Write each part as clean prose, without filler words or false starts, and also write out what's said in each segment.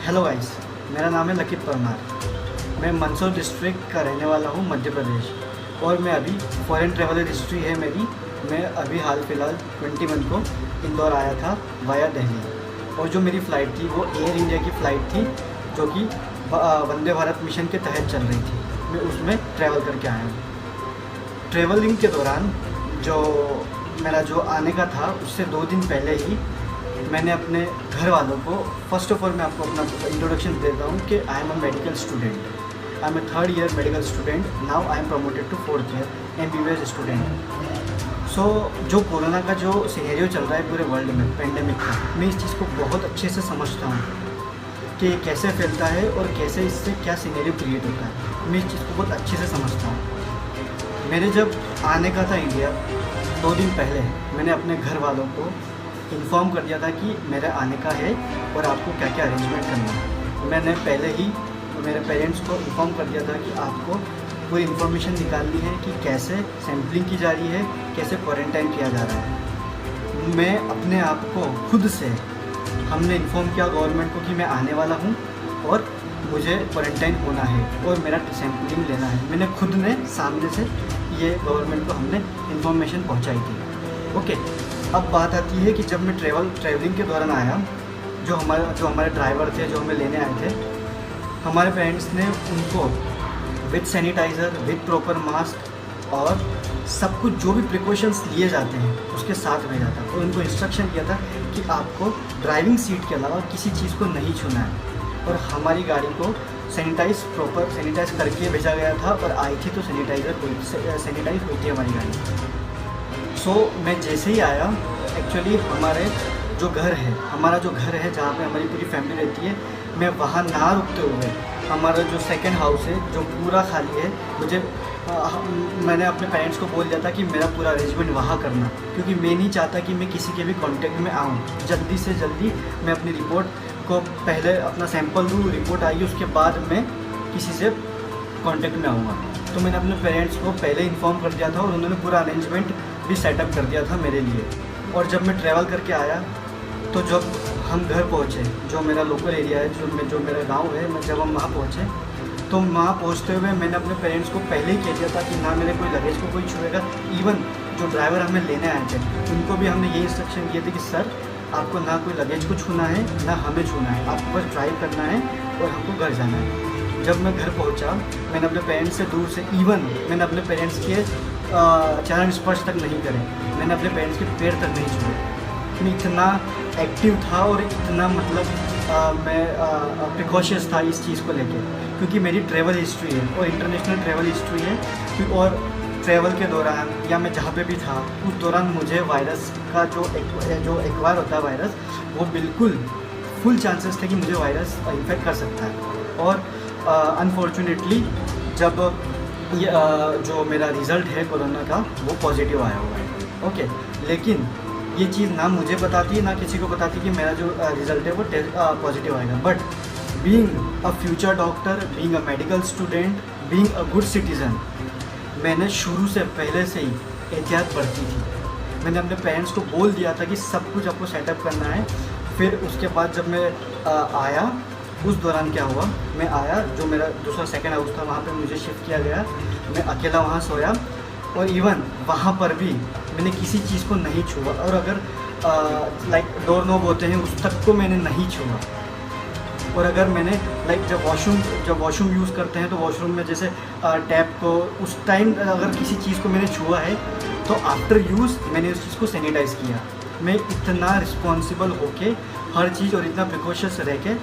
Hello guys, मेरा नाम है लकित परमार। मैं मंदसौर डिस्ट्रिक्ट का रहने वाला हूँ, मध्य प्रदेश। और मैं अभी फॉरेन ट्रैवलर हिस्ट्री है मेरी। मैं अभी हाल फिलहाल 21 को इंदौर आया था वाया दिल्ली। और जो मेरी फ़्लाइट थी वो एयर इंडिया की फ़्लाइट थी, जो कि वंदे भारत मिशन के तहत चल रही थी। मैं उसमें ट्रैवल करके आया हूँ। ट्रैवलिंग के दौरान जो आने का था उससे 2 दिन पहले ही मैंने अपने घर वालों को, फर्स्ट ऑफ ऑल मैं आपको अपना इंट्रोडक्शन देता हूँ कि I am a medical student. I am a 3rd year medical student. Now I am promoted to 4th year MBBS student. So जो कोरोना का जो सिनेरियो चल रहा है पूरे वर्ल्ड में, पेंडेमिक का, मैं इस चीज़ को बहुत अच्छे से समझता हूँ कि ये कैसे फैलता है और कैसे इससे क्या सिनेरियो क्रिएट होता है। मैं इस चीज़ को बहुत अच्छे से समझता हूँ। मेरे जब आने का था इंडिया 2 दिन पहले, मैंने अपने घर वालों को इन्फॉर्म कर दिया था कि मेरे आने का है और आपको क्या क्या अरेंजमेंट करना है। मैंने पहले ही मेरे पेरेंट्स को इन्फॉर्म कर दिया था कि आपको पूरी इन्फॉर्मेशन निकालनी है कि कैसे सैम्पलिंग की जा रही है, कैसे क्वारंटाइन किया जा रहा है। मैं अपने आप को खुद से, हमने इन्फॉर्म किया गवर्नमेंट को कि मैं आने वाला हूँ और मुझे क्वारंटाइन होना है और मेरा सैम्पलिंग लेना है। मैंने खुद ने सामने से ये गवर्नमेंट को हमने इन्फॉर्मेशन पहुँचाई थी। ओके, अब बात आती है कि जब मैं ट्रैवलिंग के दौरान आया, जो हमारे ड्राइवर थे, जो हमें लेने आए थे, हमारे पेरेंट्स ने उनको with sanitiser, with proper mask और सब कुछ जो भी प्रिकॉशंस लिए जाते हैं उसके साथ भेजा था। और उनको इंस्ट्रक्शन दिया था कि आपको ड्राइविंग सीट के अलावा किसी चीज़ को नहीं छूना है। और हमारी गाड़ी को प्रॉपर सैनिटाइज करके भेजा गया था और आई थी तो सैनिटाइज हुई थी हमारी गाड़ी। सो मैं जैसे ही आया, एक्चुअली हमारा जो घर है जहाँ पे हमारी पूरी फैमिली रहती है, मैं वहाँ ना रुकते हुए हमारा जो सेकंड हाउस है जो पूरा खाली है, मैंने अपने पेरेंट्स को बोल दिया था कि मेरा पूरा अरेंजमेंट वहाँ करना, क्योंकि मैं नहीं चाहता कि मैं किसी के भी कांटेक्ट में आऊँ। जल्दी से जल्दी मैं अपनी रिपोर्ट को पहले अपना सैंपल दूँ, रिपोर्ट आई उसके बाद मैं किसी से कांटेक्ट में आऊँगा। तो मैंने अपने पेरेंट्स को पहले इन्फॉर्म कर दिया था और उन्होंने पूरा अरेंजमेंट भी सेटअप कर दिया था मेरे लिए। और जब मैं ट्रैवल करके आया तो जब हम घर पहुँचे, जो मेरा लोकल एरिया है, जो मेरा गांव है, जब हम वहाँ पहुँचे तो वहाँ पहुँचते हुए मैंने अपने पेरेंट्स को पहले ही कह दिया था कि ना मेरे कोई लगेज को कोई छुएगा। इवन जो ड्राइवर हमें लेने आए थे उनको भी हमने ये इंस्ट्रक्शन दिए थे कि सर, आपको ना कोई लगेज को छूना है ना हमें छूना है, आपको बस ड्राइव करना है और हमको घर जाना है। जब मैं घर पहुंचा, मैंने अपने पेरेंट्स से दूर से, इवन मैंने अपने पेरेंट्स के चरण स्पर्श तक नहीं करे, मैंने अपने पेरेंट्स के पैर तक नहीं छुए। मैं इतना एक्टिव था और इतना मैं प्रिकॉशियस था इस चीज़ को लेके, क्योंकि मेरी ट्रैवल हिस्ट्री है और इंटरनेशनल ट्रैवल हिस्ट्री है। और ट्रैवल के दौरान या मैं जहाँ पे भी था उस दौरान मुझे वायरस का जो एक्वायर होता है वायरस, वो बिल्कुल फुल चांसेस थे कि मुझे वायरस इन्फेक्ट कर सकता है। और अनफॉर्चुनेटली जब ये जो मेरा रिज़ल्ट है कोरोना का वो पॉजिटिव आया हुआ है। ओके, लेकिन ये चीज़ ना मुझे बताती ना किसी को बताती कि मेरा जो रिज़ल्ट है वो पॉजिटिव आएगा। But being a future doctor, being a medical student, being a good citizen, मैंने शुरू से पहले से ही एहतियात बरती थी। मैंने अपने पेरेंट्स को बोल दिया था कि सब कुछ आपको सेटअप करना है। फिर उसके बाद जब मैं आया, उस दौरान क्या हुआ, मैं आया, जो मेरा दूसरा सेकंड हाउस था वहाँ पे मुझे शिफ्ट किया गया। मैं अकेला वहाँ सोया और इवन वहाँ पर भी मैंने किसी चीज़ को नहीं छुआ। और अगर डोर नॉब होते हैं उस तक को मैंने नहीं छुआ। और अगर मैंने जब वॉशरूम यूज़ करते हैं तो वॉशरूम में जैसे टैप को, उस टाइम अगर किसी चीज़ को मैंने छुआ है तो आफ्टर यूज़ मैंने उस चीज़ को सैनिटाइज़ किया। मैं इतना रिस्पॉन्सिबल होके हर चीज़ और इतना प्रिकॉशस रह के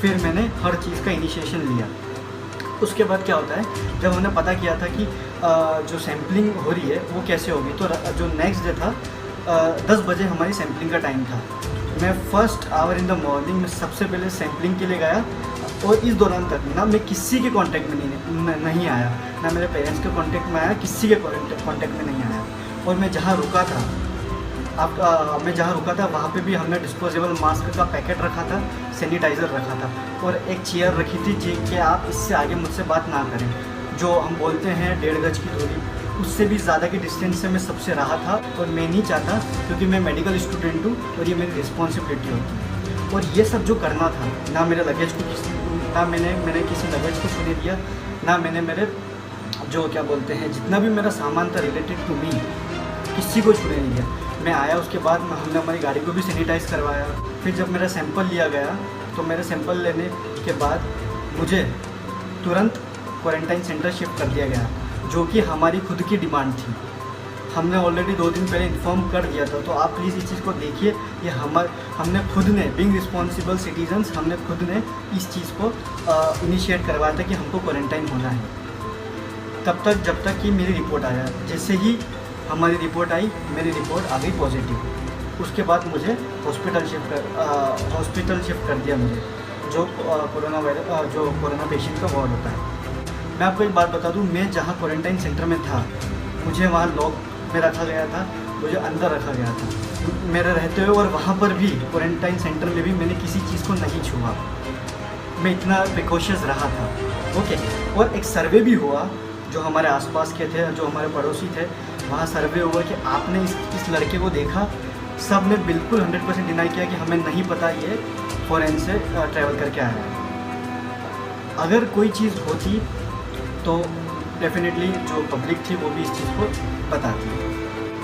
फिर मैंने हर चीज़ का इनिशिएशन लिया। उसके बाद क्या होता है, जब हमने पता किया था कि जो सैम्पलिंग हो रही है वो कैसे होगी, तो जो नेक्स्ट डे था 10 बजे हमारी सैम्पलिंग का टाइम था। मैं first hour in the morning में सबसे पहले सैम्पलिंग के लिए गया और इस दौरान तक ना मैं किसी के कांटेक्ट में नहीं आया, ना मेरे पेरेंट्स के कांटेक्ट में आया, किसी के कांटेक्ट में नहीं आया। और मैं जहाँ रुका था वहाँ पे भी हमने डिस्पोजेबल मास्क का पैकेट रखा था, सैनिटाइज़र रखा था और एक चेयर रखी थी कि आप इससे आगे मुझसे बात ना करें। जो हम बोलते हैं 1.5 गज की दूरी, उससे भी ज़्यादा की डिस्टेंस से मैं सबसे रहा था। और मैं नहीं चाहता, क्योंकि मैं मेडिकल स्टूडेंट हूँ और ये मेरी रिस्पॉन्सिबिलिटी होती है। और ये सब जो करना था, ना मेरे लगेज को ना मैंने किसी लगेज को छूने दिया, ना मैंने मेरे जो क्या बोलते हैं जितना भी मेरा सामान था रिलेटेड टू मी किसी को छूने नहीं दिया। मैं आया उसके बाद हमने हमारी गाड़ी को भी सैनिटाइज़ करवाया। फिर जब मेरा सैंपल लिया गया तो मेरे सैंपल लेने के बाद मुझे तुरंत क्वारंटाइन सेंटर शिफ्ट कर दिया गया, जो कि हमारी खुद की डिमांड थी। हमने ऑलरेडी 2 दिन पहले इन्फॉर्म कर दिया था। तो आप प्लीज़ इस चीज़ को देखिए, ये हमने खुद ने बीइंग रिस्पॉन्सिबल सिटीजन्स हमने खुद ने इस चीज़ को इनिशिएट करवाया था कि हमको क्वारंटाइन होना है, तब तक जब तक कि मेरी रिपोर्ट आया। जैसे ही हमारी रिपोर्ट आई, मेरी रिपोर्ट आ गई पॉजिटिव। उसके बाद मुझे हॉस्पिटल शिफ्ट कर दिया मुझे, जो कोरोना पेशेंट का वार्ड होता है। मैं आपको एक बात बता दूं, मैं जहां क्वारंटाइन सेंटर में था मुझे वहां लॉक में रखा गया था, मुझे अंदर रखा गया था मेरे रहते हुए, और वहाँ पर भी क्वारंटाइन सेंटर में भी मैंने किसी चीज़ को नहीं छुआ। मैं इतना प्रिकॉशंस रहा था। ओके। और एक सर्वे भी हुआ, जो हमारे आसपास के थे, जो हमारे पड़ोसी थे, वहाँ सर्वे हुआ कि आपने इस लड़के को देखा। सब ने बिल्कुल 100% डिनाई किया कि हमें नहीं पता ये फॉरेन से ट्रैवल करके आया है। अगर कोई चीज़ होती तो डेफिनेटली जो पब्लिक थी वो भी इस चीज़ को बताती।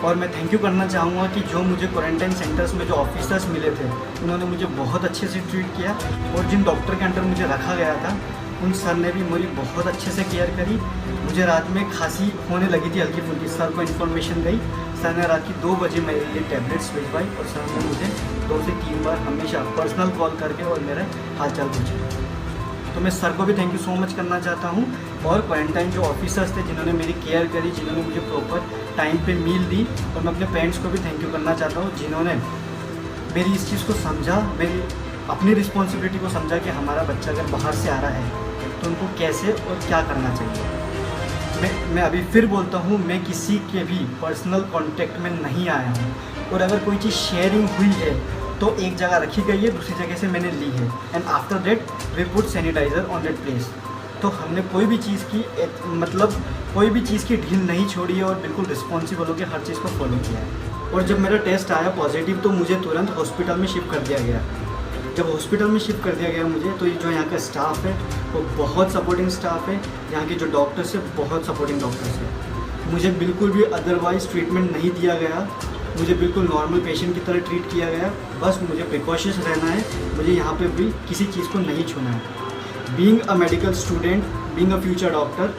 और मैं थैंक यू करना चाहूँगा कि जो मुझे क्वारंटाइन सेंटर्स में जो ऑफिसर्स मिले थे उन्होंने मुझे बहुत अच्छे से ट्रीट किया, और जिन डॉक्टर के अंडर मुझे रखा गया था उन सर ने भी मेरी बहुत अच्छे से केयर करी। मुझे रात में खांसी होने लगी थी हल्की फुल्की, सर को इन्फॉर्मेशन गई, सर ने रात की 2 बजे मेरे लिए टैबलेट्स भिजवाई, और सर ने मुझे 2 से 3 बार हमेशा पर्सनल कॉल करके और मेरा हाल चाल पूछा। तो मैं सर को भी थैंक यू सो मच करना चाहता हूँ, और क्वारंटाइन जो ऑफिसर्स थे जिन्होंने मेरी केयर करी, जिन्होंने मुझे प्रॉपर टाइम पे मील दी, और मैं अपने पेरेंट्स को भी थैंक यू करना चाहता हूँ जिन्होंने मेरी इस चीज़ को समझा, मेरी अपनी रिस्पॉन्सिबिलिटी को समझा कि हमारा बच्चा अगर बाहर से आ रहा है तो उनको कैसे और क्या करना चाहिए। मैं अभी फिर बोलता हूँ, मैं किसी के भी पर्सनल कॉन्टेक्ट में नहीं आया हूँ, और अगर कोई चीज़ शेयरिंग हुई है तो एक जगह रखी गई है, दूसरी जगह से मैंने ली है, and after that we put sanitiser on that place. तो हमने कोई भी चीज़ की ढील नहीं छोड़ी है, और बिल्कुल रिस्पॉन्सिबल होकर हर चीज़ को फॉलो किया है। और जब मेरा टेस्ट आया पॉजिटिव तो मुझे तुरंत हॉस्पिटल में शिफ्ट कर दिया गया। जब हॉस्पिटल में शिफ्ट कर दिया गया मुझे, तो ये जो यहाँ का स्टाफ है वो बहुत सपोर्टिंग स्टाफ है, यहाँ के जो डॉक्टर्स है बहुत सपोर्टिंग डॉक्टर्स है। मुझे बिल्कुल भी अदरवाइज़ ट्रीटमेंट नहीं दिया गया, मुझे बिल्कुल नॉर्मल पेशेंट की तरह ट्रीट किया गया। बस मुझे प्रिकॉशंस रहना है, मुझे यहाँ पे भी किसी चीज़ को नहीं छूना है। Being a medical student, being a future doctor,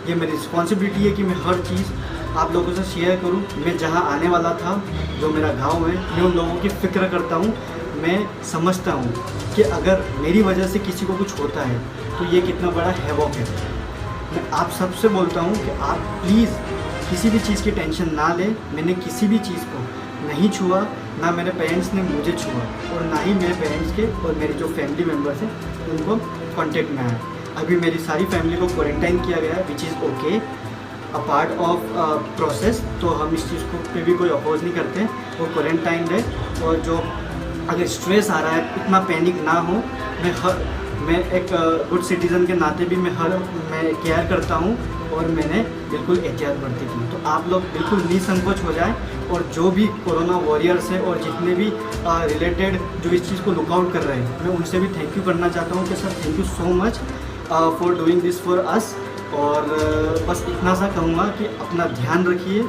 ये मेरी रिस्पॉन्सिबिलिटी है कि मैं हर चीज़ आप लोगों से शेयर करूँ। मैं जहाँ आने वाला था, जो मेरा गाँव है, मैं उन लोगों की फ़िक्र करता हूँ। मैं समझता हूँ कि अगर मेरी वजह से किसी को कुछ होता है तो ये कितना बड़ा हैवॉक है। मैं आप सबसे बोलता हूँ कि आप प्लीज़ किसी भी चीज़ की टेंशन ना लें। मैंने किसी भी चीज़ को नहीं छुआ, ना मेरे पेरेंट्स ने मुझे छुआ, और ना ही मेरे पेरेंट्स के और मेरे जो फैमिली मेम्बर्स हैं उनको कांटेक्ट में आया। अभी मेरी सारी फैमिली को क्वारंटाइन किया गया है, which is okay, a part of process. तो हम इस चीज़ को पे भी कोई अपोज नहीं करते, वो क्वारंटाइन है। और जो अगर स्ट्रेस आ रहा है, इतना पैनिक ना हो। मैं एक गुड सिटीज़न के नाते भी मैं केयर करता हूँ, और मैंने बिल्कुल एहतियात बरती थी। तो आप लोग बिल्कुल निसंकोच हो जाएं, और जो भी कोरोना वॉरियर्स हैं और जितने भी रिलेटेड जो इस चीज़ को लुकआउट कर रहे हैं, मैं उनसे भी थैंक यू करना चाहता हूँ कि sir thank you so much for doing this for us. और बस इतना सा कहूँगा कि अपना ध्यान रखिए,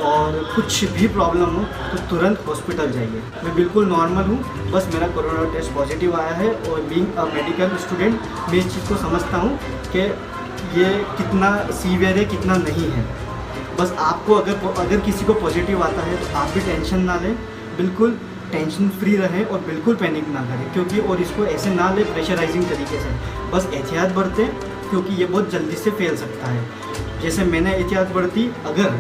और कुछ भी प्रॉब्लम हो तो तुरंत हॉस्पिटल जाइए। मैं बिल्कुल नॉर्मल हूँ, बस मेरा कोरोना टेस्ट पॉजिटिव आया है। और बीइंग अ मेडिकल स्टूडेंट मैं इस चीज़ को समझता हूँ कि ये कितना सीवियर है, कितना नहीं है। बस आपको अगर किसी को पॉजिटिव आता है तो आप भी टेंशन ना लें, बिल्कुल टेंशन फ्री रहें और बिल्कुल पैनिक ना करें, क्योंकि और इसको ऐसे ना लें प्रेशराइजिंग तरीके से। बस एहतियात बरतें, क्योंकि ये बहुत जल्दी से फैल सकता है। जैसे मैंने एहतियात बरती, अगर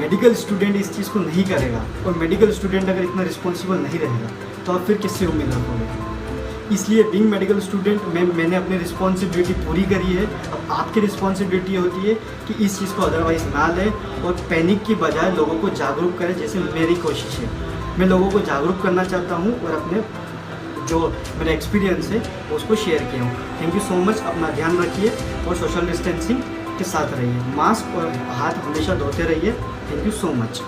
मेडिकल स्टूडेंट इस चीज़ को नहीं करेगा, और मेडिकल स्टूडेंट अगर इतना रिस्पॉन्सिबल नहीं रहेगा, तो आप फिर किससे उम्मीद रखोगे। इसलिए बीइंग मेडिकल स्टूडेंट मैंने अपनी रिस्पॉन्सिबिलिटी पूरी करी है। अब आपकी रिस्पॉन्सिबिलिटी होती है कि इस चीज़ को अदरवाइज़ ना लें, और पैनिक की बजाय लोगों को जागरूक करें, जैसे मेरी कोशिश है। मैं लोगों को जागरूक करना चाहता हूँ, और अपने जो मेरा एक्सपीरियंस है उसको शेयर किया हूँ। Thank you so much. अपना ध्यान रखिए और सोशल डिस्टेंसिंग के साथ रहिए, मास्क और हाथ हमेशा धोते रहिए। Thank you so much.